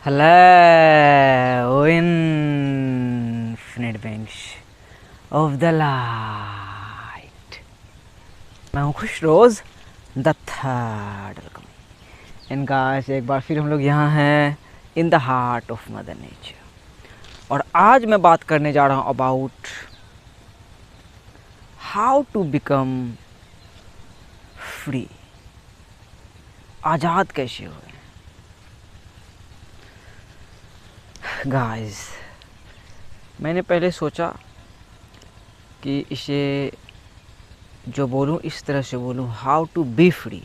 Hello, infinite beings of the light. मैं हूँ खुश रोज़ the third welcome and guys, एक बार फिर हम लोग यहाँ हैं in the heart of mother nature. और आज मैं बात करने जा रहा हूँ about how to become free. आज़ाद कैसे हुए गाइस। मैंने पहले सोचा कि इसे जो बोलूँ इस तरह से बोलूँ, हाउ टू बी फ्री,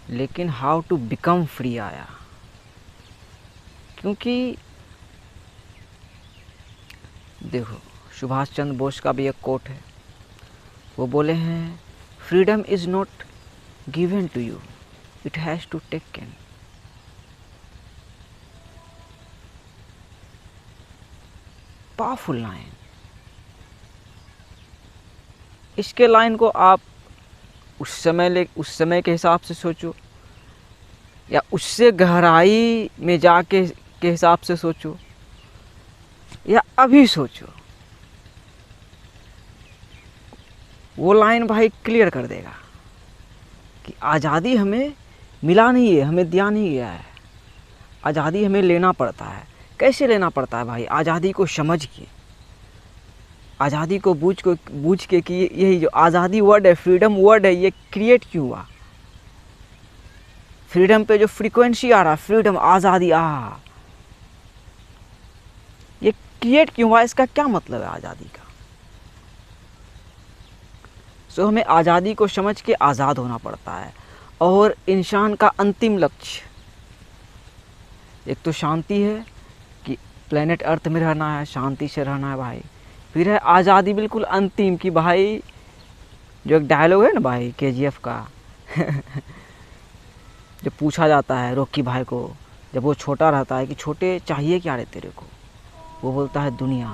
लेकिन हाउ टू बिकम फ्री आया। क्योंकि देखो, सुभाष चंद्र बोस का भी एक कोट है। वो बोले हैं, freedom is not given to you, it has to taken. Powerful line. इसके लाइन को आप उस समय के हिसाब से सोचो, या उससे गहराई में जाके के हिसाब से सोचो, या अभी सोचो। वो लाइन भाई क्लियर कर देगा कि आज़ादी हमें मिला नहीं है, हमें दिया नहीं गया है। आज़ादी हमें लेना पड़ता है। कैसे लेना पड़ता है भाई? आज़ादी को समझ के, आज़ादी को बूझ के कि यही जो आज़ादी वर्ड है, फ्रीडम वर्ड है, ये क्रिएट क्यों हुआ। फ्रीडम पे जो फ्रीक्वेंसी आ रहा, फ्रीडम, आज़ादी, ये क्रिएट क्यों हुआ? इसका क्या मतलब है आज़ादी का? सो हमें आज़ादी को समझ के आज़ाद होना पड़ता है। और इंसान का अंतिम लक्ष्य एक तो शांति है कि प्लेनेट अर्थ में रहना है, शांति से रहना है भाई। फिर है आज़ादी बिल्कुल अंतिम कि भाई, जो एक डायलॉग है ना भाई KGF का जब पूछा जाता है रॉकी भाई को, जब वो छोटा रहता है, कि छोटे चाहिए क्या रे तेरे को, वो बोलता है दुनिया।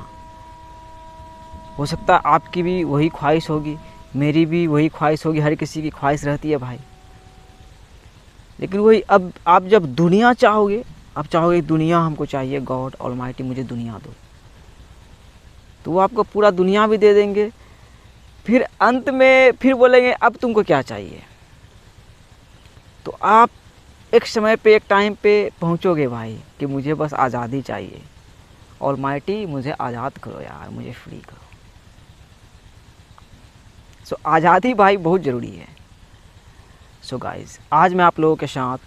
हो सकता है आपकी भी वही ख्वाहिश होगी, मेरी भी वही ख्वाहिश होगी, हर किसी की ख्वाहिश रहती है भाई। लेकिन वही, अब आप जब दुनिया चाहोगे, आप चाहोगे दुनिया हमको चाहिए, गॉड ऑलमाइटी मुझे दुनिया दो, तो वो आपको पूरा दुनिया भी दे देंगे। फिर अंत में फिर बोलेंगे अब तुमको क्या चाहिए। तो आप एक समय पे, एक टाइम पे पहुंचोगे भाई कि मुझे बस आज़ादी चाहिए, ऑलमाइटी मुझे आज़ाद करो यार, मुझे फ्री करो। सो आज़ादी भाई बहुत ज़रूरी है। सो गाइस, आज मैं आप लोगों के साथ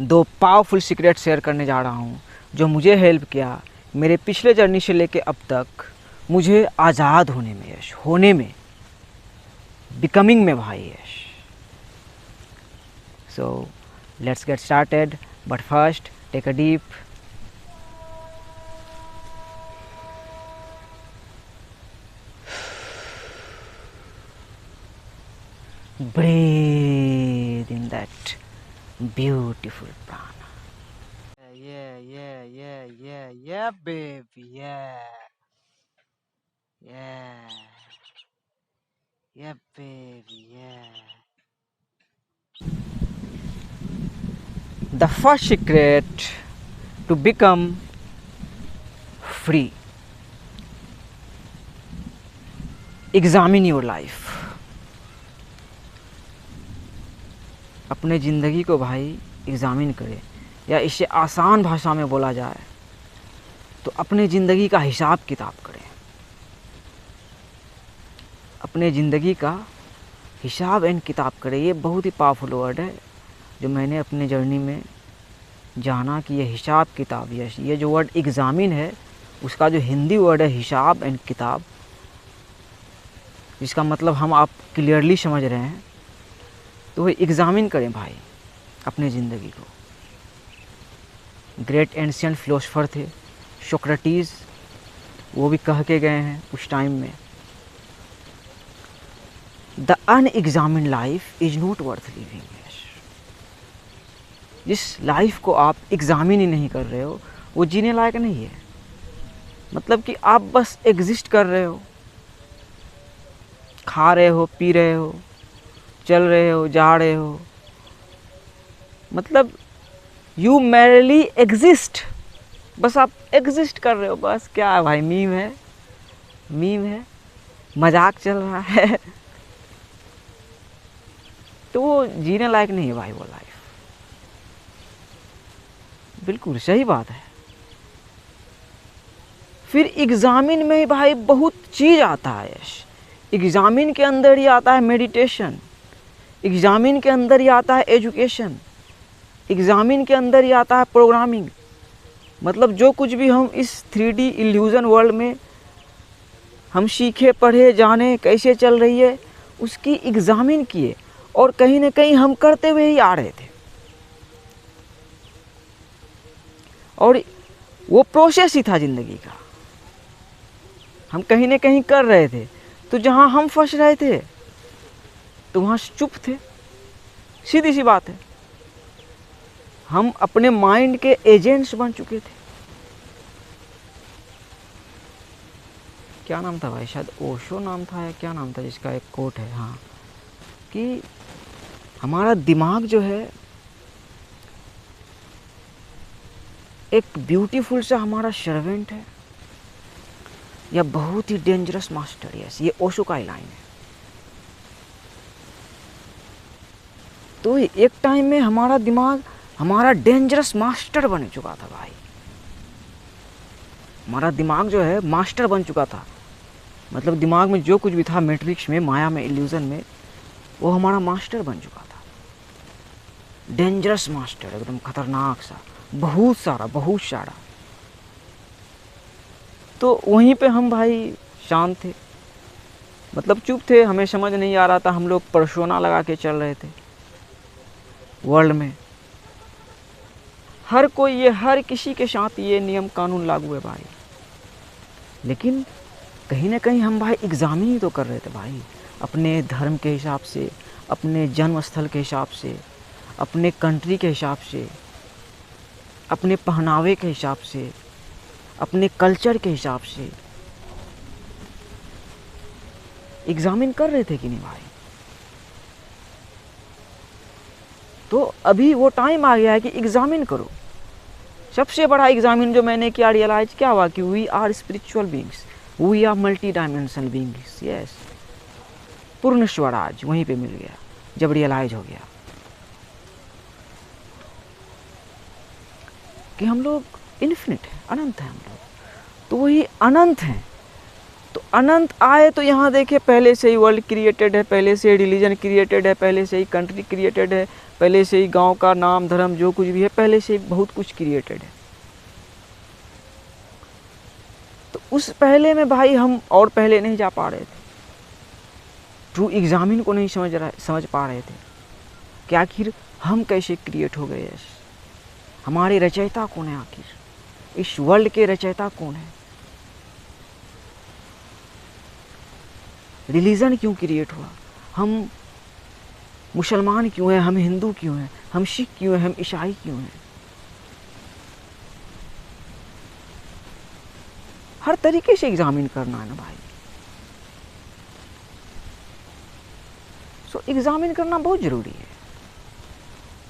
2 पावरफुल सीक्रेट शेयर करने जा रहा हूँ, जो मुझे हेल्प किया मेरे पिछले जर्नी से लेके अब तक, मुझे आज़ाद होने में, यश होने में, बिकमिंग में भाई, यश। So let's get started, but first take a deep breathe in that beautiful prana. Yeah, baby, yeah, baby, yeah. The first secret to become free: examine your life. अपने ज़िंदगी को भाई एग्ज़ामिन करें, या इसे आसान भाषा में बोला जाए तो अपने ज़िंदगी का हिसाब किताब करें। अपने ज़िंदगी का हिसाब एंड किताब करें। ये बहुत ही पावरफुल वर्ड है, जो मैंने अपने जर्नी में जाना कि ये हिसाब किताब, ये जो वर्ड एग्ज़ामिन है, उसका जो हिंदी वर्ड है हिसाब एंड किताब, जिसका मतलब हम आप क्लियरली समझ रहे हैं। तो वो एग्ज़ामिन करें भाई अपने ज़िंदगी को। ग्रेट एंशिएंट फिलोसोफर थे सोक्रेटिस, वो भी कह के गए हैं उस टाइम में, the unexamined life is not worth living. जिस लाइफ को आप एग्ज़ामिन ही नहीं कर रहे हो, वो जीने लायक नहीं है। मतलब कि आप बस एग्जिस्ट कर रहे हो, खा रहे हो, पी रहे हो, चल रहे हो, जा रहे हो, मतलब यू मैरली एग्जिस्ट, बस आप एग्जिस्ट कर रहे हो, बस। क्या है भाई, मीम है, मीम है, मजाक चल रहा है। तो वो जीने लायक नहीं है भाई वो लाइफ। बिल्कुल सही बात है। फिर एग्जामिन में भाई बहुत चीज आता है यश। एग्जामिन के अंदर ही आता है मेडिटेशन, एग्जामिन के अंदर ही आता है एजुकेशन, एग्जामिन के अंदर ही आता है प्रोग्रामिंग। मतलब जो कुछ भी हम इस 3D इल्यूजन वर्ल्ड में हम सीखे, पढ़े, जाने कैसे चल रही है, उसकी एग्जामिन किए, और कहीं ना कहीं हम करते हुए ही आ रहे थे। और वो प्रोसेस ही था ज़िंदगी का, हम कहीं ना कहीं कर रहे थे। तो जहाँ हम फंस रहे थे तो वहाँ चुप थे, सीधी सी बात है। हम अपने माइंड के एजेंट्स बन चुके थे। क्या नाम था भाई, शायद ओशो नाम था या क्या नाम था, जिसका एक कोट है, हाँ, कि हमारा दिमाग जो है एक ब्यूटीफुल सा हमारा सर्वेंट है या बहुत ही डेंजरस मास्टर। यस, ये ओशो का लाइन है। तो एक टाइम में हमारा दिमाग हमारा डेंजरस मास्टर बन चुका था भाई। हमारा दिमाग जो है मास्टर बन चुका था। मतलब दिमाग में जो कुछ भी था, मैट्रिक्स में, माया में, इल्यूजन में, वो हमारा मास्टर बन चुका था। डेंजरस मास्टर, एकदम खतरनाक सा, बहुत सारा। तो वहीं पे हम भाई शांत थे, मतलब चुप थे, हमें समझ नहीं आ रहा था। हम लोग पर्सोना लगा के चल रहे थे वर्ल्ड में। हर कोई ये, हर किसी के साथ ये नियम कानून लागू है भाई। लेकिन कहीं ना कहीं हम भाई एग्जामिन ही तो कर रहे थे भाई, अपने धर्म के हिसाब से, अपने जन्म स्थल के हिसाब से, अपने कंट्री के हिसाब से, अपने पहनावे के हिसाब से, अपने कल्चर के हिसाब से एग्जामिन कर रहे थे कि नहीं भाई। तो अभी वो टाइम आ गया है कि एग्जामिन करो। सबसे बड़ा एग्जामिन जो मैंने किया, रियलाइज क्या हुआ कि we are spiritual beings, we are multi dimensional beings. Yes, पूर्ण स्वराज वहीं पे मिल गया जब रियलाइज हो गया कि हम लोग इन्फिनिट है, अनंत है हम लोग। तो वही अनंत हैं। तो अनंत आए तो यहाँ देखे, पहले से ही वर्ल्ड क्रिएटेड है, पहले से ही रिलीजन क्रिएटेड है, पहले से ही कंट्री क्रिएटेड है, पहले से ही गांव का नाम, धर्म, जो कुछ भी है, पहले से ही बहुत कुछ क्रिएटेड है। तो उस पहले में भाई हम और पहले नहीं जा पा रहे थे, ट्रू एग्जामिन को नहीं समझ पा रहे थे कि आखिर हम कैसे क्रिएट हो गए, हमारे रचयिता कौन है, आखिर इस वर्ल्ड के रचयिता कौन है, रिलीजन क्यों क्रिएट हुआ, हम मुसलमान क्यों हैं, हम हिंदू क्यों हैं, हम सिख क्यों हैं, हम ईसाई क्यों हैं। हर तरीके से एग्जामिन करना है ना भाई। सो एग्जामिन करना बहुत जरूरी है।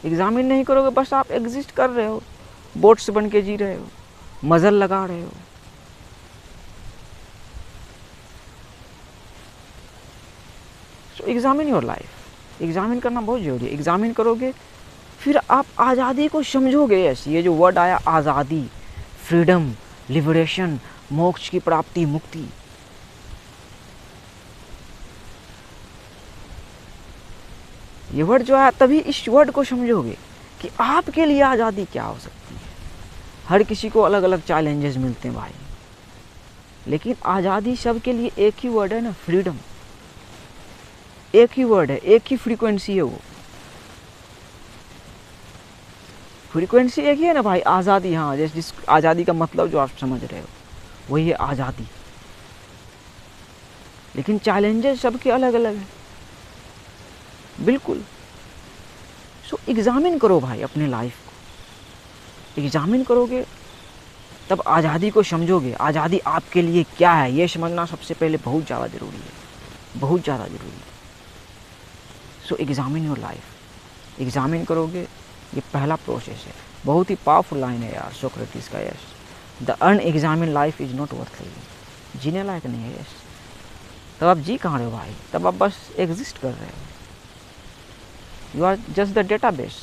एग्जामिन नहीं करोगे बस आप एग्जिस्ट कर रहे हो, बोट्स बन के जी रहे हो, मजल लगा रहे हो। सो एग्जामिन योर लाइफ, एग्जामिन करना बहुत जरूरी है। एग्जामिन करोगे फिर आप आज़ादी को समझोगे। ऐसी ये जो वर्ड आया, आज़ादी, फ्रीडम, लिबरेशन, मोक्ष की प्राप्ति, मुक्ति, ये वर्ड जो आया, तभी इस वर्ड को समझोगे कि आपके लिए आज़ादी क्या हो सकती है। हर किसी को अलग अलग चैलेंजेस मिलते हैं भाई, लेकिन आज़ादी सबके लिए एक ही वर्ड है ना, फ्रीडम। एक ही वर्ड है, एक ही फ्रीक्वेंसी है, वो फ्रीक्वेंसी एक ही है ना भाई, आज़ादी। हाँ, जिस आज़ादी का मतलब जो आप समझ रहे हो वही है आज़ादी, लेकिन चैलेंजेस सबके अलग अलग हैं। बिल्कुल। सो एग्जामिन करो भाई अपने लाइफ को, एग्जामिन करोगे तब आज़ादी को समझोगे। आज़ादी आपके लिए क्या है ये समझना सबसे पहले बहुत ज़्यादा ज़रूरी है, बहुत ज़्यादा ज़रूरी है। सो एग्जामिन योर लाइफ, एग्जामिन करोगे ये पहला प्रोसेस है। बहुत ही पावरफुल लाइन है यार सोक्रेटिस का। Yes, the unexamined life is not worth living. जीने लायक नहीं है। यस, तब आप जी कहाँ रहे हो भाई? तब आप बस एग्जिस्ट कर रहे हो। You are just the database,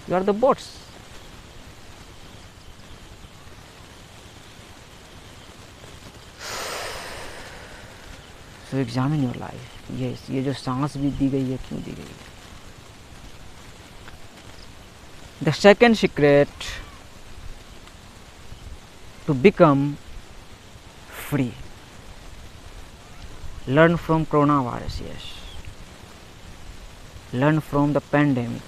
you are the bots. So examine your life. ये जो सांस भी दी गई है, क्यों दी गई है? The second secret to become free, learn from coronavirus. Yes, learn from the pandemic,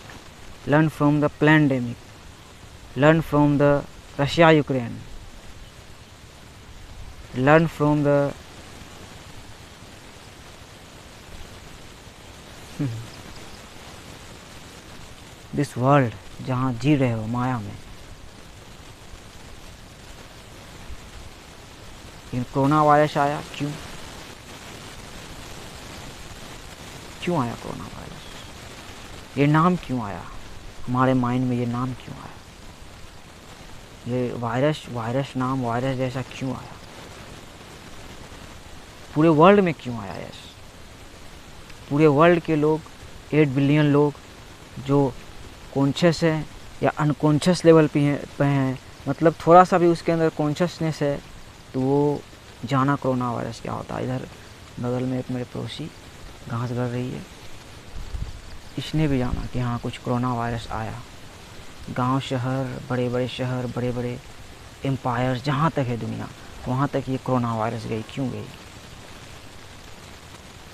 learn from the pandemic, learn from the Russia Ukraine, learn from the this world जहाँ जी रहे हो माया में। इन कोरोना वायरस आया, क्यों आया कोरोना वायरस? ये नाम क्यों आया हमारे माइंड में? ये नाम क्यों आया? ये वायरस नाम वायरस जैसा क्यों आया? पूरे वर्ल्ड में क्यों आया? यस, पूरे वर्ल्ड के लोग 8 बिलियन लोग जो कॉन्शियस है या अनकॉन्शियस लेवल पे हैं, मतलब थोड़ा सा भी उसके अंदर कॉन्शियसनेस है तो वो जाना कोरोना वायरस क्या होता है। इधर बगल में एक मेरे पड़ोसी घास गड़ रही है, इसने भी जाना कि हाँ कुछ कोरोना वायरस आया। गांव शहर, बड़े बड़े शहर, बड़े बड़े एम्पायर जहाँ तक है दुनिया, वहाँ तक ये कोरोना वायरस गई। क्यों गई?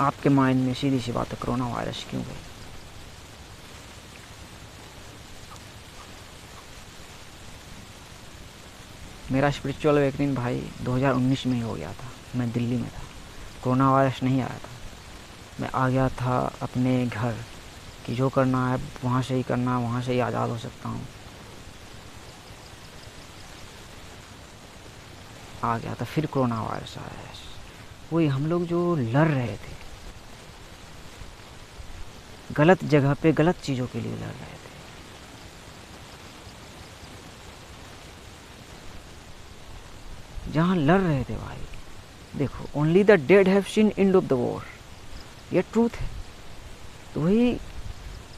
आपके माइंड में सीधी सी बात है, कोरोना वायरस क्यों गई? मेरा स्पिरिचुअल अवेकनिंग भाई 2019 में ही हो गया था। मैं दिल्ली में था, कोरोना वायरस नहीं आया था। मैं आ गया था अपने घर कि जो करना है वहाँ से ही करना, वहाँ से ही आज़ाद हो सकता हूँ। आ गया था, फिर कोरोना वायरस आया। वही हम लोग जो लड़ रहे थे, गलत जगह पे गलत चीज़ों के लिए लड़ रहे थे। जहाँ लड़ रहे थे भाई, देखो, only the dead have seen end of the war, ये ट्रूथ है। तो वही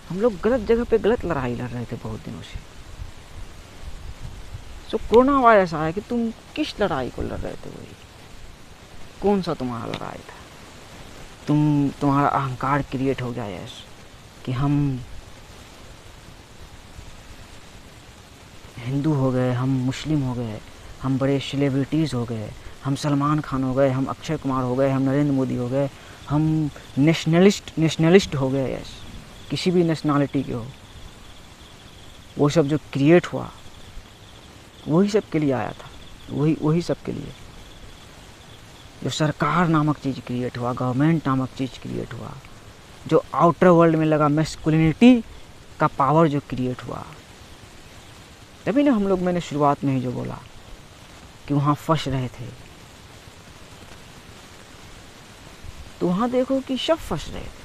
हम लोग गलत जगह पे गलत लड़ाई लड़ रहे थे बहुत दिनों से। सो कोरोना वायरस आया कि तुम किस लड़ाई को लड़ रहे थे? वही कौन सा तुम्हारा लड़ाई था? तुम्हारा अहंकार क्रिएट हो गया यस, कि हम हिंदू हो गए, हम मुस्लिम हो गए, हम बड़े सेलिब्रिटीज़ हो गए, हम सलमान खान हो गए, हम अक्षय कुमार हो गए, हम नरेंद्र मोदी हो गए, हम नेशनलिस्ट हो गए। यस, किसी भी नेशनलिटी के हो, वो सब जो क्रिएट हुआ वही सब के लिए आया था। वही सब के लिए जो सरकार नामक चीज़ क्रिएट हुआ, गवर्नमेंट नामक चीज़ क्रिएट हुआ, जो आउटर वर्ल्ड में लगा मैस्कुलिनिटी का पावर जो क्रिएट हुआ, तभी ना हम लोग, मैंने शुरुआत में ही जो बोला कि वहाँ फंस रहे थे, तो वहाँ देखो कि सब फंस रहे थे।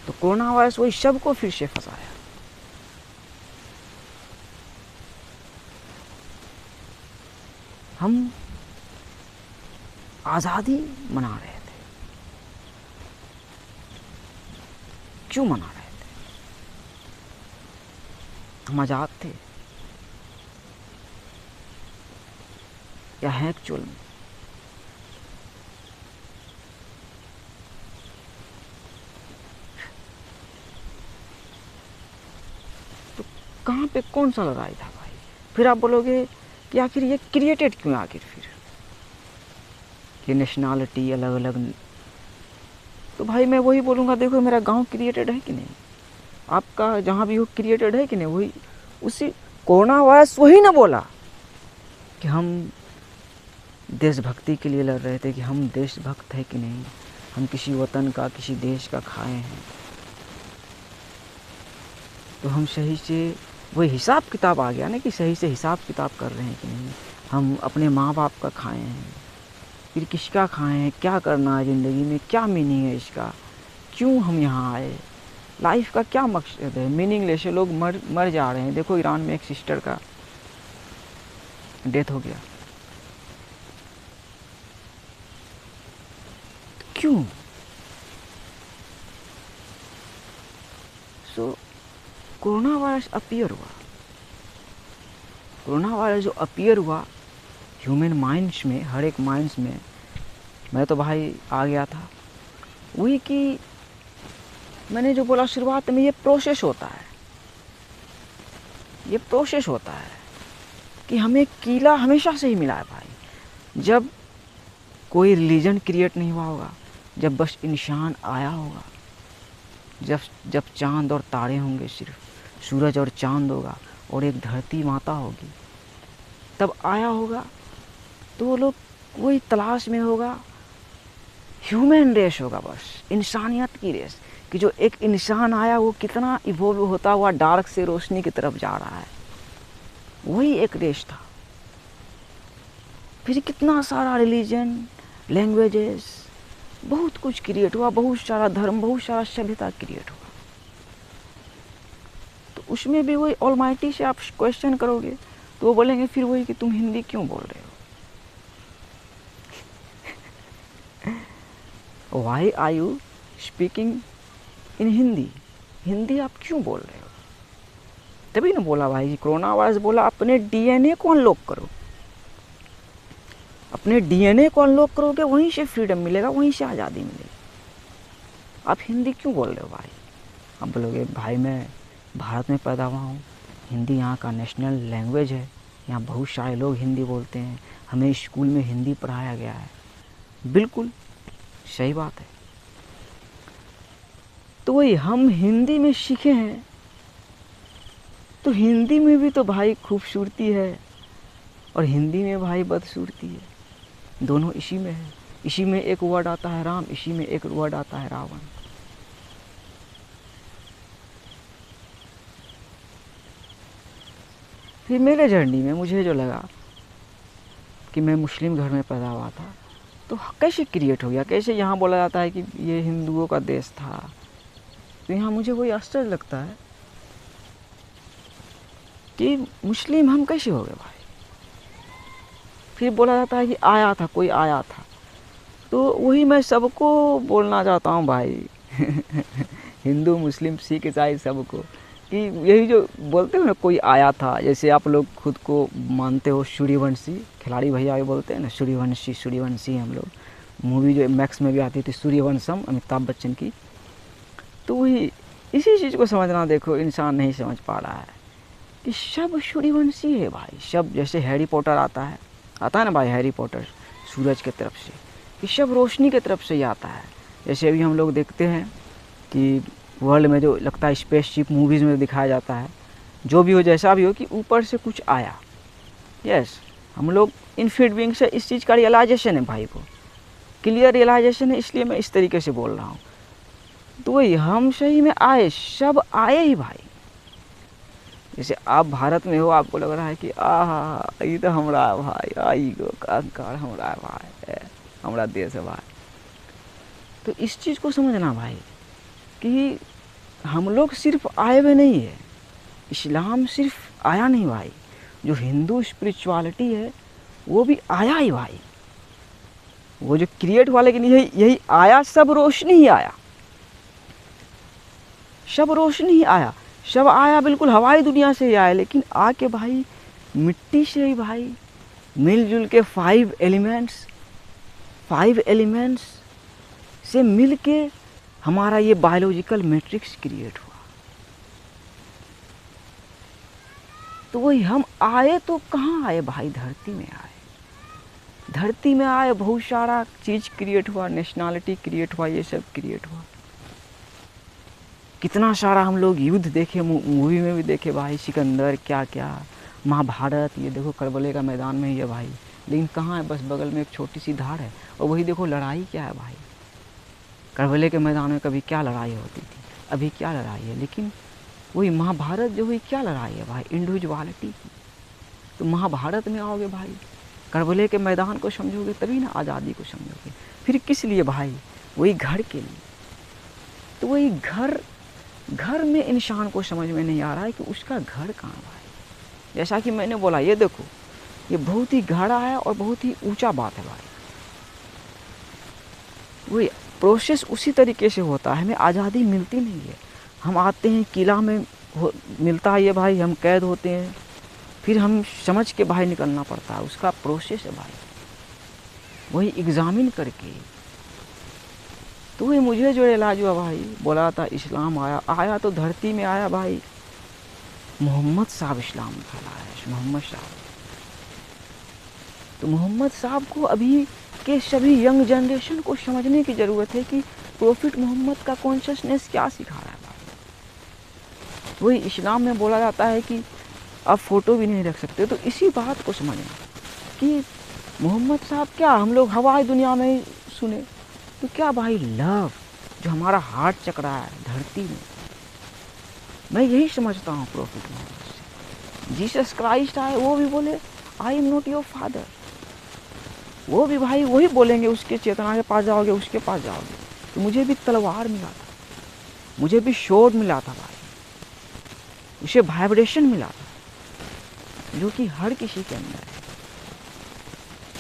तो कोरोना वायरस वही सब को फिर से फंसाया। हम आज़ादी मना रहे थे, क्यों मना रहे थे? हम आज़ाद थे या हैं एक्चुअल में? तो कहाँ पे कौन सा लड़ाई था भाई? फिर आप बोलोगे कि आखिर ये क्रिएटेड क्यों? आखिर फिर ये नेशनलिटी अलग अलग, तो भाई मैं वही बोलूँगा, देखो मेरा गांव क्रिएटेड है कि नहीं, आपका जहाँ भी हो क्रिएटेड है कि नहीं? वही उसी कोरोना वायरस वही ना बोला कि हम देशभक्ति के लिए लड़ रहे थे, कि हम देशभक्त है कि नहीं, हम किसी वतन का, किसी देश का खाए हैं, तो हम सही से वही हिसाब किताब आ गया ना, कि सही से हिसाब किताब कर रहे हैं कि नहीं। हम अपने माँ बाप का खाए हैं, फिर किसका खाए हैं, क्या करना है ज़िंदगी में, क्या मीनिंग है इसका, क्यों हम यहाँ आए, लाइफ का क्या मकसद है, मीनिंगलेस है, लोग मर मर जा रहे हैं। देखो ईरान में एक सिस्टर का डेथ हो गया, क्यों? सो कोरोना वायरस अपीयर हुआ, कोरोना वायरस जो अपीयर हुआ ह्यूमन माइंड्स में, हर एक माइंड्स में, मैं तो भाई आ गया था। वही कि मैंने जो बोला शुरुआत में, ये प्रोसेस होता है, ये प्रोसेस होता है कि हमें कीला हमेशा से ही मिला है भाई। जब कोई रिलीजन क्रिएट नहीं हुआ होगा, जब बस इंसान आया होगा, जब चांद और तारे होंगे, सिर्फ सूरज और चांद होगा और एक धरती माता होगी, तब आया होगा। तो वो लोग कोई तलाश में होगा, ह्यूमन रेस होगा, बस इंसानियत की रेस, कि जो एक इंसान आया वो कितना इवोल्व होता हुआ डार्क से रोशनी की तरफ जा रहा है, वही एक रेस था। फिर कितना सारा रिलीजन, लैंग्वेजेस, बहुत कुछ क्रिएट हुआ, बहुत सारा धर्म, बहुत सारा सभ्यता क्रिएट हुआ। तो उसमें भी वही ऑलमाइटी से आप क्वेश्चन करोगे तो वो बोलेंगे फिर वही कि तुम हिंदी क्यों बोल रहे हो, why are you speaking in Hindi, Hindi आप क्यों बोल रहे हो? तभी ना बोला भाई, कोरोना वायरस बोला अपने डीएनए को अनलॉक करो, अपने डीएनए को अनलॉक करोगे, वहीं से फ्रीडम मिलेगा, वहीं से आज़ादी मिलेगी। आप हिंदी क्यों बोल रहे हो भाई? आप बोलोगे भाई मैं भारत में पैदा हुआ हूँ, हिंदी यहाँ का नेशनल लैंग्वेज है, यहाँ बहुत सारे लोग हिंदी बोलते हैं, हमें स्कूल में हिंदी पढ़ाया गया है। बिल्कुल सही बात है। तो वही हम हिंदी में सीखे हैं, तो हिंदी में भी तो भाई खूबसूरती है और हिंदी में भाई बदसूरती है, दोनों इसी में है। इसी में एक वर्ड आता है राम, इसी में एक वर्ड आता है रावण। फिर मेरे जर्नी में मुझे जो लगा कि मैं मुस्लिम घर में पैदा हुआ था, तो कैसे क्रिएट हो गया, कैसे यहाँ बोला जाता है कि ये हिंदुओं का देश था। तो यहाँ मुझे वही आश्चर्य लगता है कि मुस्लिम हम कैसे हो गए भाई। फिर बोला जाता है कि आया था, कोई आया था। तो वही मैं सबको बोलना चाहता हूँ भाई हिंदू, मुस्लिम, सिख, ईसाई सबको, कि यही जो बोलते हो ना कोई आया था, जैसे आप लोग खुद को मानते हो सूर्यवंशी, खिलाड़ी भैया भी बोलते हैं ना सूर्यवंशी, सूर्यवंशी हम लोग। मूवी जो मैक्स में भी आती थी सूर्यवंशम, अमिताभ बच्चन की। तो वही इसी चीज़ को समझना, देखो इंसान नहीं समझ पा रहा है कि सब सूर्यवंशी है भाई। सब जैसे हैरी पॉटर आता है ना भाई, हैरी पॉटर सूरज के तरफ से, कि सब रोशनी के तरफ से ही आता है। जैसे अभी हम लोग देखते हैं कि वर्ल्ड में जो लगता है स्पेसशिप मूवीज़ में दिखाया जाता है, जो भी हो जैसा भी हो, कि ऊपर से कुछ आया। यस, हम लोग इनफिनिट बीइंग से इस चीज़ का रियलाइजेशन है भाई, को क्लियर रियलाइजेशन है, इसलिए मैं इस तरीके से बोल रहा हूँ। तो वही हम सही में आए, सब आए ही भाई। जैसे आप भारत में हो, आपको लग रहा है कि आहा ये तो हमारा है भाई, आई गो कंकार हमारा है भाई, हमारा देश है भाई। तो इस चीज़ को समझना भाई कि हम लोग सिर्फ आए हुए नहीं है, इस्लाम सिर्फ आया नहीं भाई, जो हिंदू स्पिरिचुअलिटी है वो भी आया ही भाई। वो जो क्रिएट हुआ, लेकिन यही आया, सब रोशनी ही आया, सब रोशनी ही आया, सब आया बिल्कुल हवाई दुनिया से ही आया। लेकिन आके भाई मिट्टी से ही भाई मिलजुल के 5 एलिमेंट्स से मिल के हमारा ये बायोलॉजिकल मैट्रिक्स क्रिएट हुआ। तो वही हम आए तो कहाँ आए भाई, धरती में आए, धरती में आए, बहुत सारा चीज़ क्रिएट हुआ, नेशनलिटी क्रिएट हुआ, ये सब क्रिएट हुआ। कितना सारा हम लोग युद्ध देखे, मूवी में भी देखे भाई, सिकंदर क्या क्या, महाभारत, ये देखो करबले का मैदान में ही है भाई। लेकिन कहाँ है, बस बगल में एक छोटी सी धार है, और वही देखो लड़ाई क्या है भाई। करबले के मैदान में कभी क्या लड़ाई होती थी, अभी क्या लड़ाई है। लेकिन वही महाभारत जो हुई, क्या लड़ाई है भाई, इंडिविजुअलिटी की। तो महाभारत में आओगे भाई, करबले के मैदान को समझोगे, तभी ना आज़ादी को समझोगे। फिर किस लिए भाई, वही घर के लिए। तो वही घर घर में इंसान को समझ में नहीं आ रहा है कि उसका घर कहाँ भाई। जैसा कि मैंने बोला, ये देखो, ये बहुत ही गाढ़ा है और बहुत ही ऊंचा बात है भाई। वही प्रोसेस उसी तरीके से होता है, हमें आज़ादी मिलती नहीं है। हम आते हैं, किला में मिलता है ये भाई, हम कैद होते हैं, फिर हम समझ के बाहर निकलना पड़ता है, उसका प्रोसेस है भाई, वही एग्ज़ामिन करके। तो वही मुझे जो इलाज हुआ भाई, बोला था इस्लाम आया तो धरती में आया भाई, मोहम्मद साहब इस्लाम फैलाया है, मोहम्मद साहब। तो मोहम्मद साहब को अभी के सभी यंग जनरेशन को समझने की ज़रूरत है कि प्रॉफिट मोहम्मद का कॉन्शियसनेस क्या सिखा रहा है भाई। वही इस्लाम में बोला जाता है कि आप फ़ोटो भी नहीं रख सकते। तो इसी बात को समझना कि मोहम्मद साहब क्या हम लोग हवाई दुनिया में ही सुने, तो क्या भाई लव जो हमारा हार्ट चक रहा है धरती में, मैं यही समझता हूँ प्रॉफिट मोहम्मद से। जीसस क्राइस्ट आए, वो भी बोले I am not your father, वो भी भाई वही बोलेंगे, उसके चेतना के पास जाओगे, उसके पास जाओगे। तो मुझे भी तलवार मिला था, मुझे भी शोर मिला था भाई, उसे वाइब्रेशन मिला था जो कि हर किसी के अंदर है।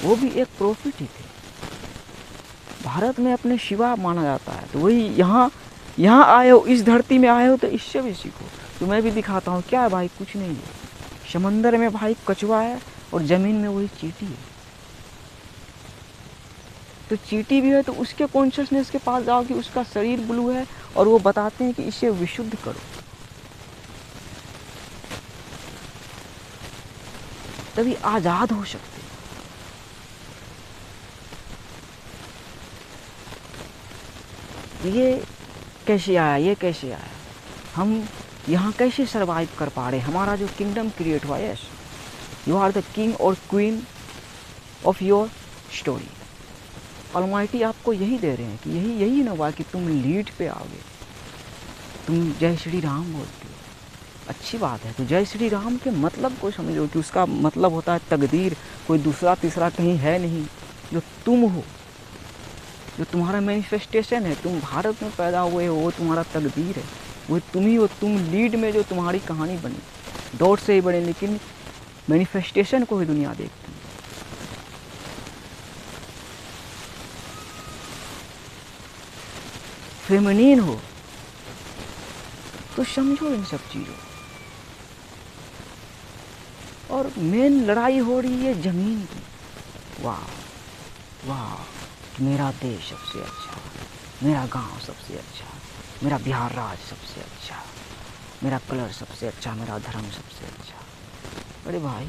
वो भी एक प्रॉफिट ही थे। भारत में अपने शिवा माना जाता है, तो वही यहाँ आए हो, इस धरती में आए हो, तो इससे भी सीखो। तो मैं भी दिखाता हूँ, क्या है भाई, कुछ नहीं है। समंदर में भाई कछुआ है और ज़मीन में वही चींटी है। तो चींटी भी है तो उसके कॉन्शियसनेस के पास जाओ कि उसका शरीर ब्लू है, और वो बताते हैं कि इसे विशुद्ध करो, तभी आज़ाद हो सकते। ये कैसे आया, ये कैसे आया, हम यहाँ कैसे सरवाइव कर पा रहे, हमारा जो किंगडम क्रिएट हुआ। Yes, you are the king और queen of your story. Almighty आपको यही दे रहे हैं कि यही ना हुआ कि तुम लीड पे आओगे, तुम जय श्री राम बोलते हो, अच्छी बात है। तो जय श्री राम के मतलब को समझो कि उसका मतलब होता है तकदीर, कोई दूसरा तीसरा कहीं है नहीं, जो तुम हो, जो तुम्हारा मैनिफेस्टेशन है, तुम भारत में पैदा हुए हो, वो तुम्हारा तकदीर है, वो तुम ही हो। तुम लीड में जो तुम्हारी कहानी बनी, डॉट से ही बने, लेकिन मैनिफेस्टेशन को ही दुनिया देखती है। फेमिनिन हो तो समझो इन सब चीज़ों। और मेन लड़ाई हो रही है ज़मीन की। वाह वाह, मेरा देश सबसे अच्छा, मेरा गांव सबसे अच्छा, मेरा बिहार राज्य सबसे अच्छा, मेरा कलर सबसे अच्छा, मेरा धर्म सबसे अच्छा। अरे भाई,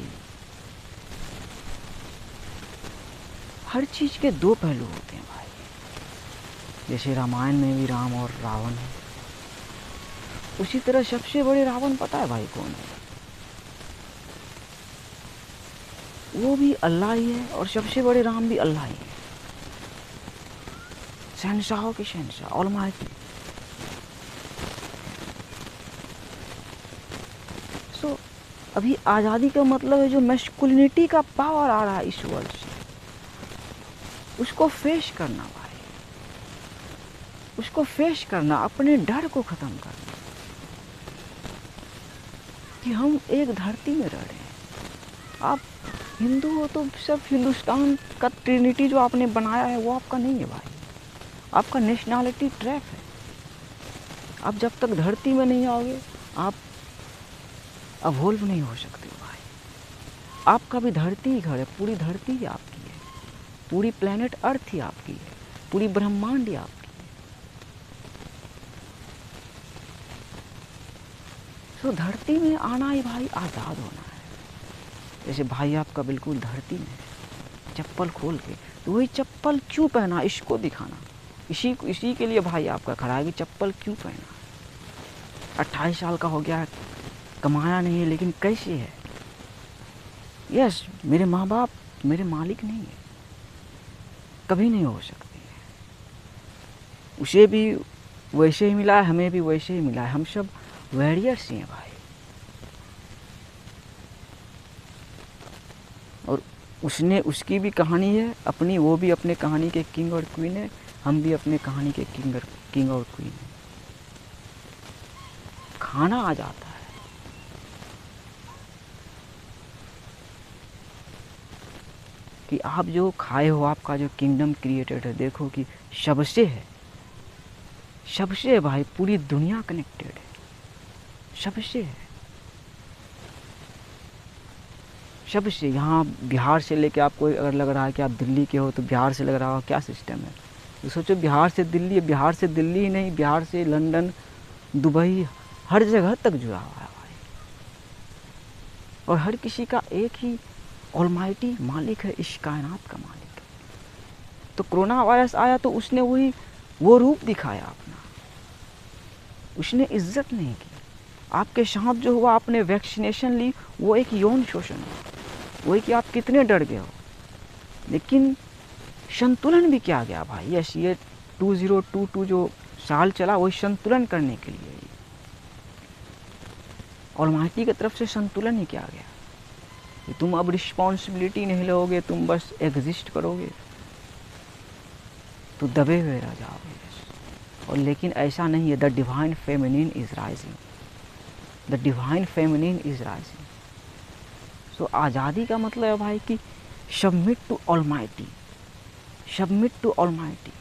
हर चीज़ के दो पहलू होते हैं भाई। जैसे रामायण में भी राम और रावण है, उसी तरह सबसे बड़े रावण पता है भाई कौन है? वो भी अल्लाह ही है, और सबसे बड़े राम भी अल्लाह ही है, शहंशाहों की शहंशाह, ऑलमाइटी। सो अभी आज़ादी का मतलब है जो मैस्कुलिनिटी का पावर आ रहा है इस वर्ल्ड से, उसको फेस करना भाई, उसको फेस करना, अपने डर को ख़त्म करना कि हम एक धरती में रह रहे हैं। आप हिंदू हो तो सिर्फ हिंदुस्तान का ट्रिनिटी जो आपने बनाया है वो आपका नहीं है भाई, आपका नेशनैलिटी ट्रैप है। आप जब तक धरती में नहीं आओगे, आप अवोल्व नहीं हो सकते भाई। आपका भी धरती ही घर है, पूरी धरती ही आपकी है, पूरी प्लेनेट अर्थ ही आपकी है, पूरी ब्रह्मांड ही आपकी है। तो धरती में आना ही भाई आज़ाद होना है। जैसे भाई आपका बिल्कुल धरती में चप्पल खोल के, तो वही चप्पल क्यों पहना, इसको दिखाना, इसी के लिए भाई आपका खड़ा है कि चप्पल क्यों पहना। 28 साल का हो गया, कमाया नहीं है, लेकिन कैसे है। यस, मेरे माँ बाप मेरे मालिक नहीं है, कभी नहीं हो सकते हैं। उसे भी वैसे ही मिला है, हमें भी वैसे ही मिला है, हम सब वॉरियर्स ही हैं भाई। और उसकी भी कहानी है अपनी, वो भी अपने कहानी के किंग और क्वीन है, हम भी अपने कहानी के किंग और क्वीन है। खाना आ जाता है। कि आप जो खाए हो, आपका जो किंगडम क्रिएटेड है, देखो कि सबसे है, सबसे है भाई, पूरी दुनिया कनेक्टेड है, सबसे है, सबसे। यहाँ बिहार से लेके आपको अगर लग रहा है कि आप दिल्ली के हो तो बिहार से लग रहा हो क्या सिस्टम है, तो सोचो बिहार से दिल्ली, बिहार से दिल्ली ही नहीं, बिहार से लंदन, दुबई, हर जगह तक जुड़ा हुआ है भाई। और हर किसी का एक ही ऑलमाइटी मालिक है, इस कायनात का मालिक है। तो कोरोना वायरस आया तो उसने वही वो रूप दिखाया अपना, उसने इज्जत नहीं की। आपके साथ जो हुआ, आपने वैक्सीनेशन ली, वो एक यौन शोषण है, वही कि आप कितने डर गए हो। लेकिन संतुलन भी क्या गया भाई, यस, ये 2022 जो साल चला वही संतुलन करने के लिए, ऑलमाइटी की तरफ से संतुलन ही क्या गया कि तुम अब रिस्पॉन्सिबिलिटी नहीं लोगे, तुम बस एग्जिस्ट करोगे तो दबे हुए रह जाओगे। और लेकिन ऐसा नहीं है, the divine feminine is rising, the divine feminine is rising. So आज़ादी का मतलब है भाई कि submit to almighty, submit to almighty.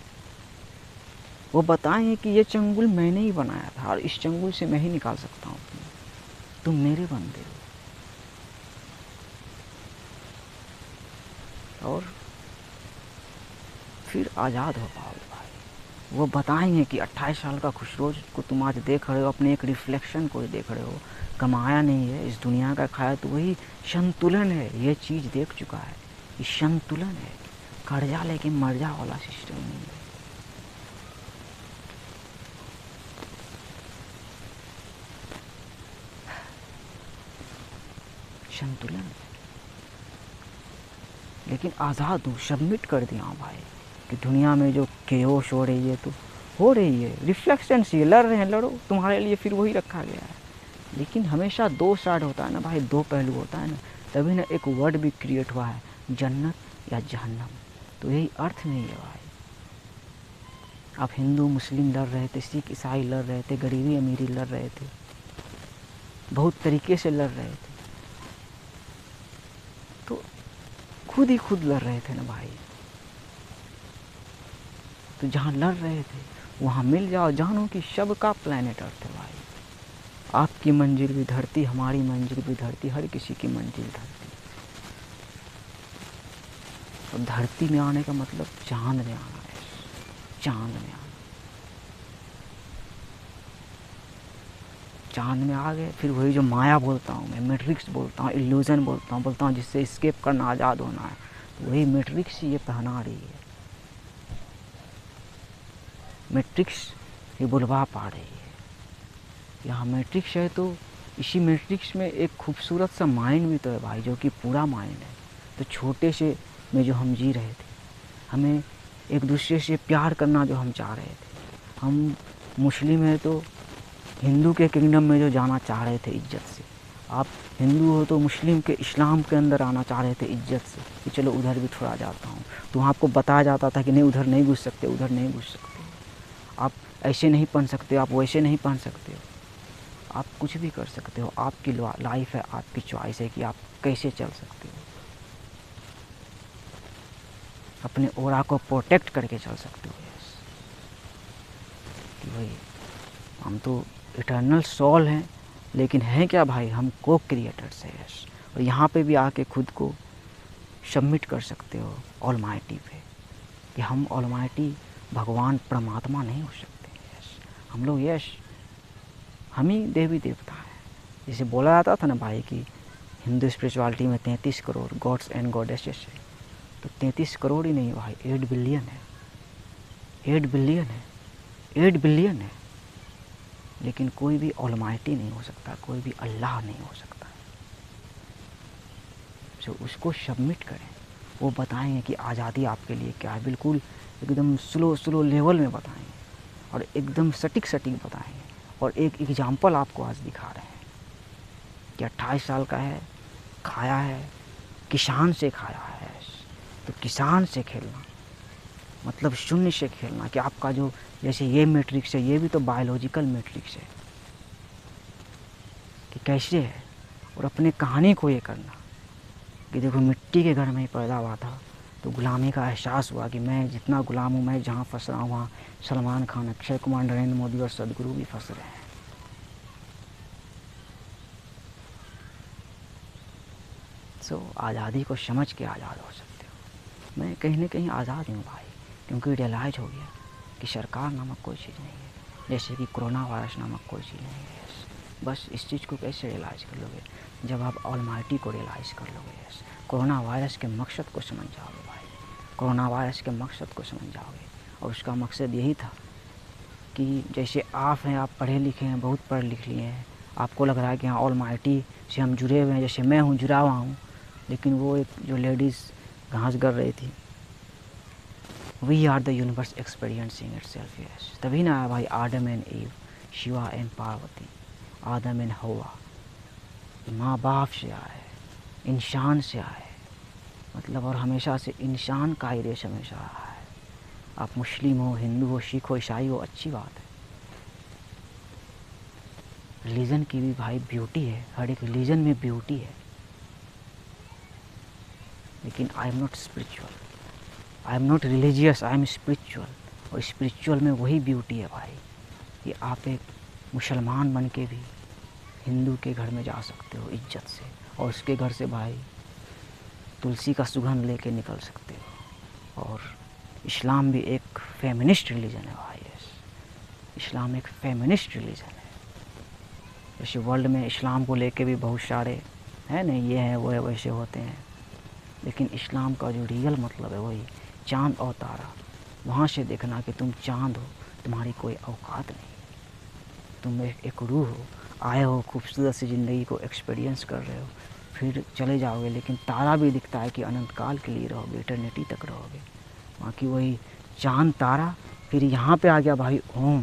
वो बताएं कि ये चंगुल मैंने ही बनाया था और इस चंगुल से मैं ही निकाल सकता हूँ, तुम मेरे बंदे हो। और फिर आज़ाद हो पाओगे भाई। वो बताएंगे कि 28 साल का खुशरोज को तुम आज देख रहे हो, अपने एक रिफ्लेक्शन को देख रहे हो, कमाया नहीं है इस दुनिया का, खाया तो वही संतुलन है। ये चीज़ देख चुका है, ये संतुलन है, कर्जा लेके मर जा वाला सिस्टम नहीं है। संतुलन। लेकिन आज़ाद हूँ, सबमिट कर दिया भाई कि दुनिया में जो केओस हो रही है तो हो रही है, रिफ्लेक्शन से लड़ रहे हैं, लड़ो, तुम्हारे लिए फिर वही रखा गया है। लेकिन हमेशा दो साइड होता है ना भाई, दो पहलू होता है ना, तभी ना एक वर्ड भी क्रिएट हुआ है, जन्नत या जहन्नम। तो यही अर्थ नहीं है भाई। आप हिंदू मुस्लिम लड़ रहे थे, सिख ईसाई लड़ रहे थे, गरीबी अमीरी लड़ रहे थे, बहुत तरीके से लड़ रहे थे, तो खुद ही खुद लड़ रहे थे ना भाई। तो जहाँ लड़ रहे थे वहाँ मिल जाओ, जानो कि सबका प्लैनेट अर्थ है भाई। आपकी मंजिल भी धरती, हमारी मंजिल भी धरती, हर किसी की मंजिल धरती। और धरती में आने का मतलब चांद में आना है, चांद में आना। चांद में आ गए, फिर वही जो माया बोलता हूँ मैं, मैट्रिक्स बोलता हूँ, इल्यूजन बोलता हूँ जिससे एस्केप करना, आज़ाद होना है, तो वही मैट्रिक्स ये पहना रही है, मैट्रिक्स ये बुलवा पा रही है। यहाँ मैट्रिक्स है तो इसी मैट्रिक्स में एक खूबसूरत सा माइंड भी तो है भाई, जो कि पूरा माइंड है। तो छोटे से में जो हम जी रहे थे, हमें एक दूसरे से प्यार करना जो हम चाह रहे थे, हम मुस्लिम है तो हिंदू के किंगडम में जो जाना चाह रहे थे इज्जत से, आप हिंदू हो तो मुस्लिम के इस्लाम के अंदर आना चाह रहे थे इज्जत से, कि चलो उधर भी थोड़ा जाता हूँ, तो आपको बताया जाता था कि नहीं उधर नहीं घुस सकते, उधर नहीं घुस सकते, आप ऐसे नहीं पहन सकते, आप वैसे नहीं पहन सकते हो, आप कुछ भी कर सकते हो, आपकी लाइफ है, आपकी चॉइस है कि आप कैसे चल सकते हो, अपने ओरा को प्रोटेक्ट करके चल सकते हो। यस, कि भाई हम तो इटर्नल सोल हैं, लेकिन हैं क्या भाई, हम को क्रिएटर्स हैं। यस, और यहाँ पे भी आके खुद को सबमिट कर सकते हो ऑलमाइटी पे, कि हम ऑलमाइटी भगवान परमात्मा नहीं हो सकते। यस, हम लोग, यस, हम ही देवी देवता हैं। जैसे बोला जाता था ना भाई कि हिंदू स्पिरिचुअलिटी में 33 करोड़ गॉड्स एंड गॉडेसेस है, तो 33 करोड़ ही नहीं भाई, 8 बिलियन है, 8 बिलियन है, 8 बिलियन है। लेकिन कोई भी ऑलमाइटी नहीं हो सकता, कोई भी अल्लाह नहीं हो सकता। तो उसको सबमिट करें, वो बताएंगे कि आज़ादी आपके लिए क्या है, बिल्कुल एकदम स्लो लेवल में बताएंगे और एकदम सटीक बताएंगे। और एक एग्जाम्पल आपको आज दिखा रहे हैं कि 28 साल का है, खाया है, किसान से खाया है, तो किसान से खेलना मतलब शून्य से खेलना, कि आपका जो जैसे ये मैट्रिक्स है, ये भी तो बायोलॉजिकल मैट्रिक्स है, कैसे है, और अपने कहानी को ये करना कि देखो मिट्टी के घर में ही पैदा हुआ था, तो गुलामी का एहसास हुआ कि मैं जितना गुलाम हूँ, मैं जहाँ फंस रहा हूँ वहाँ सलमान खान, अक्षय कुमार, नरेंद्र मोदी और सदगुरु भी फंस रहे हैं। सो आज़ादी को समझ के आज़ाद हो सकते हो। मैं कहीं ना कहीं आज़ाद हूँ भाई, क्योंकि रियलाइज हो गया कि सरकार नामक कोई चीज़ नहीं है, जैसे कि कोरोना वायरस नामक कोई चीज़ नहीं है। बस इस चीज़ को कैसे रियलाइज़ कर लोगे, जब आप ऑलमाइटी को रियलाइज़ कर लोगे। कोरोना वायरस के मकसद को समझ जाओगे भाई, कोरोना वायरस के मकसद को समझ जाओगे। और उसका मकसद यही था कि जैसे आप हैं, आप पढ़े लिखे हैं, बहुत पढ़ लिख लिए हैं, आपको लग रहा है कि हाँ ऑलमाइटी से हम जुड़े हुए हैं, जैसे मैं हूँ, जुड़ा हुआ हूँ। लेकिन वो एक जो लेडीज़ घास कर रही थी, we are the universe experiencing itself. Yes, तभी ना भाई Adam and Eve, Shiva and Parvati, Adam and Hawa, माँ बाप से आए, इंसान से आए, मतलब, और हमेशा से इंसान का ही देश हमेशा रहा है। आप मुस्लिम हो, हिंदू हो, सिख हो, ईसाई हो, अच्छी बात है। रिलीजन की भी भाई ब्यूटी है, हर एक रिलीजन में ब्यूटी है। लेकिन I am not spiritual, I am not religious, I am spiritual. और स्पिरिचुअल में वही ब्यूटी है भाई कि आप एक मुसलमान बन के भी हिंदू के घर में जा सकते हो इज्जत से, और उसके घर से भाई तुलसी का सुगंध लेके निकल सकते हो। और इस्लाम भी एक फेमिनिस्ट रिलीजन है भाई। इस्लाम एक फेमिनिस्ट रिलीजन है। जैसे वर्ल्ड में इस्लाम को लेके भी बहुत सारे हैं नहीं, ये हैं वो है, वैसे होते हैं, लेकिन इस्लाम का जो रियल मतलब है वही चाँद और तारा। वहाँ से देखना कि तुम चाँद हो, तुम्हारी कोई औकात नहीं, तुम एक रूह हो, आए हो, खूबसूरत सी ज़िंदगी को एक्सपीरियंस कर रहे हो, फिर चले जाओगे। लेकिन तारा भी दिखता है कि अनंत काल के लिए रहोगे, इटर्निटी तक रहोगे। बाकी वही चाँद तारा। फिर यहाँ पे आ गया भाई ओम,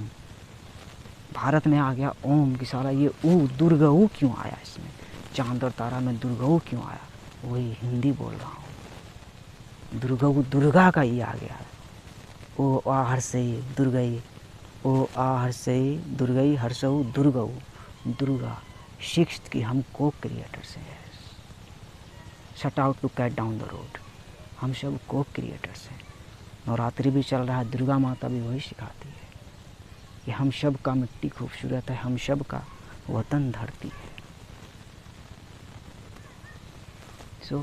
भारत में आ गया ओम की सारा ये दुर्गा क्यों आया इसमें, चाँद और तारा में दुर्गा क्यों आया, वही हिंदी बोल रहा हूँ। दुर्गा का ही आ गया। ओ आ हर्षई दुर्गई, ओ आ हर्षई दुर्गई, हर्षऊ दुर्गऊ, दुर्गा सिक्स्थ की हम को क्रिएटर्स हैं। Shut out to cat down the road, हम सब को क्रिएटर्स हैं। नवरात्रि भी चल रहा है, दुर्गा माता भी वही सिखाती है कि हम सब का मिट्टी खूबसूरत है, हम सब का वतन धरती है। सो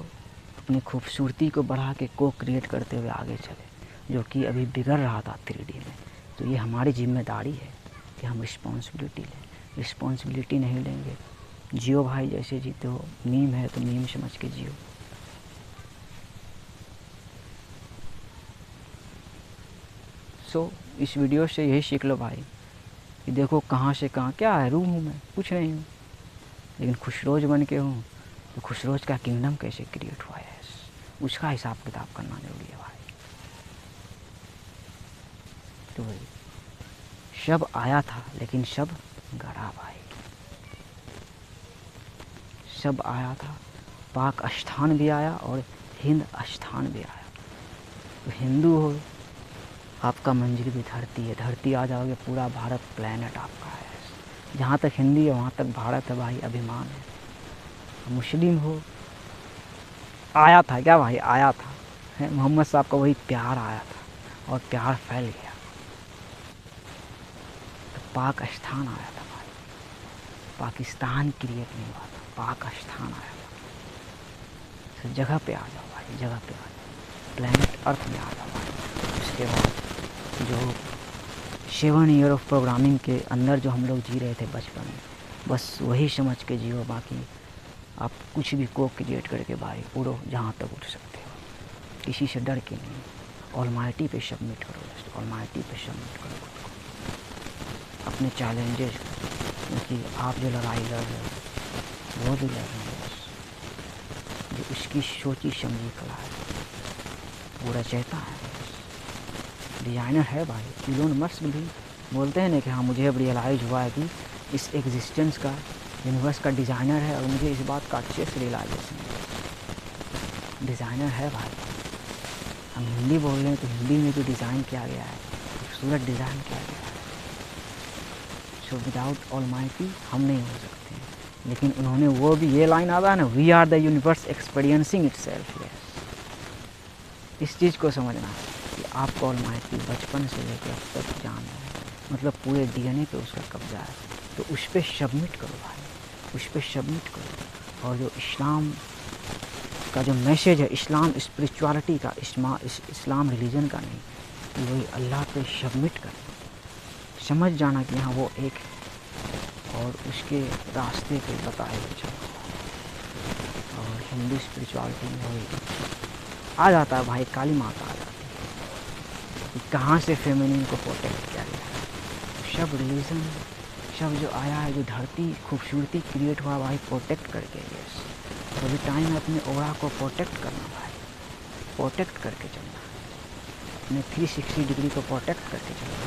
अपनी खूबसूरती को बढ़ा के को क्रिएट करते हुए आगे चले, जो कि अभी बिगड़ रहा था 3D में। तो ये हमारी जिम्मेदारी है कि हम रिस्पॉन्सिबिलिटी लें। रिस्पॉन्सिबिलिटी नहीं लेंगे, जियो भाई जैसे जीते हो, मीम है तो मीम समझ के जियो। सो इस वीडियो से यही सीख लो भाई कि देखो कहाँ से कहाँ, क्या है, रूम हूँ मैं, कुछ नहीं हूँ, लेकिन खुशरोज बन के हूँ। तो खुशरोज का किंगडम कैसे क्रिएट हुआ है, उसका हिसाब किताब करना जरूरी है भाई। तो भाई शब आया था लेकिन शब गड़ा भाई, शब आया था, पाक स्थान भी आया और हिंद स्थान भी आया। तो हिंदू हो, आपका मंजिल भी धरती है, धरती आ जाओगे पूरा भारत प्लेनेट आपका है। जहाँ तक हिंदी है वहाँ तक भारत है भाई, अभिमान है। मुस्लिम हो, आया था क्या भाई, आया था है मोहम्मद साहब का वही प्यार आया था और प्यार फैल गया। तो पाक स्थान आया था भाई, पाकिस्तान क्रिएट नहीं हुआ था, पाक स्थान आया था। तो जगह पे आ जाओ भाई, जगह पे आ जाओ, प्लेनेट अर्थ में आ जाओ भाई। उसके बाद जो 7 ईयर ऑफ प्रोग्रामिंग के अंदर जो हम लोग जी रहे थे बचपन में, बस वही समझ के जियो। बाकी आप कुछ भी को क्रिएट करके भाई उड़ो, जहाँ तक उठ सकते हो, किसी से डर के नहीं। ऑलमाइटी पे सबमिट करो, जस्ट ऑलमाइटी पे सबमिट करो खुद को, अपने चैलेंजेस, क्योंकि आप जो लड़ाई लड़ रहे हो वो भी लड़ रहे हो, जो उसकी सोची समझी कला है, वो रचयिता है, डिज़ाइनर है भाई। इलोन मस्क भी बोलते हैं ना कि हाँ मुझे अब रियलाइज़ हुआ है कि इस एग्जिस्टेंस का, यूनिवर्स का डिज़ाइनर है, और मुझे इस बात का अच्छे से रियलाइजेशन है, डिज़ाइनर है भाई। हम हिंदी बोल रहे हैं तो हिंदी में भी डिज़ाइन किया गया है, खूबसूरत डिज़ाइन किया गया है। सो विदाउट ऑलमाइटी हम नहीं हो सकते हैं, लेकिन उन्होंने वो भी, ये लाइन आता है ना, we are the universe experiencing itself. इस चीज़ को समझना कि आपको ऑलमाइटी बचपन से लेकर अब तक जान रहा है, मतलब पूरे डीएनए पे उसका कब्जा है। तो उस पर सबमिट करो भाई, उस पर सबमिट करो। और जो इस्लाम का जो मैसेज है, इस्लाम स्पिरिचुअलिटी का, इस्लाम रिलीजन का नहीं, कि वही अल्लाह पे सबमिट करना, समझ जाना कि हाँ वो एक, और उसके रास्ते पे बताए हुए चलो। और हिंदू स्पिरिचुअलिटी में वही आ जाता है भाई, काली माता आ जाती है कि कहाँ से फेमिनिन को प्रोटेक्ट किया गया है। सब रिलीजन, सब जो आया है, जो धरती खूबसूरती क्रिएट हुआ भाई प्रोटेक्ट करके। यस, तो अभी टाइम है अपने ओरा को प्रोटेक्ट करना भाई, प्रोटेक्ट करके चलना, अपने 360 डिग्री को प्रोटेक्ट करके चलना।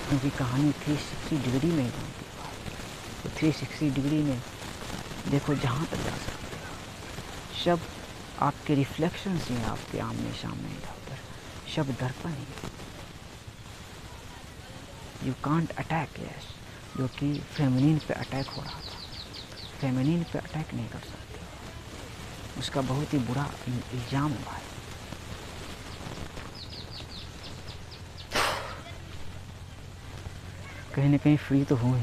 क्योंकि कहानी 360 डिग्री में ही बनती है भाई। तो 360 डिग्री में देखो जहाँ तक जा सकते हो, सब आपके रिफ्लेक्शंस ही हैं, आपके आमने सामने इधर उधर, सब दर्पण ही। You can't attack. यस, जो कि फेमिनिन पे अटैक हो रहा था, फेमिनिन पे अटैक नहीं कर सकते, उसका बहुत ही बुरा इल्ज़ाम है भाई। कहीं ना कहीं फ्री तो हुए,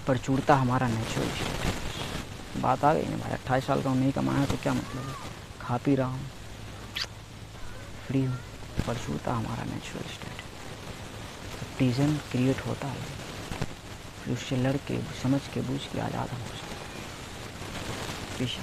पर चूड़ता हमारा नेचुरल स्टेट है। बात आ गई ना भाई, 28 साल का हूँ, नहीं कमाया तो क्या मतलब है, खा पी रहा हूँ, फ्री हूँ, पर चूड़ता हमारा नेचुरल स्टेट है। टीजन क्रिएट होता है, फिर उससे लड़ के, समझ के, बूझ के आज़ाद हो सकते हैं। पेशा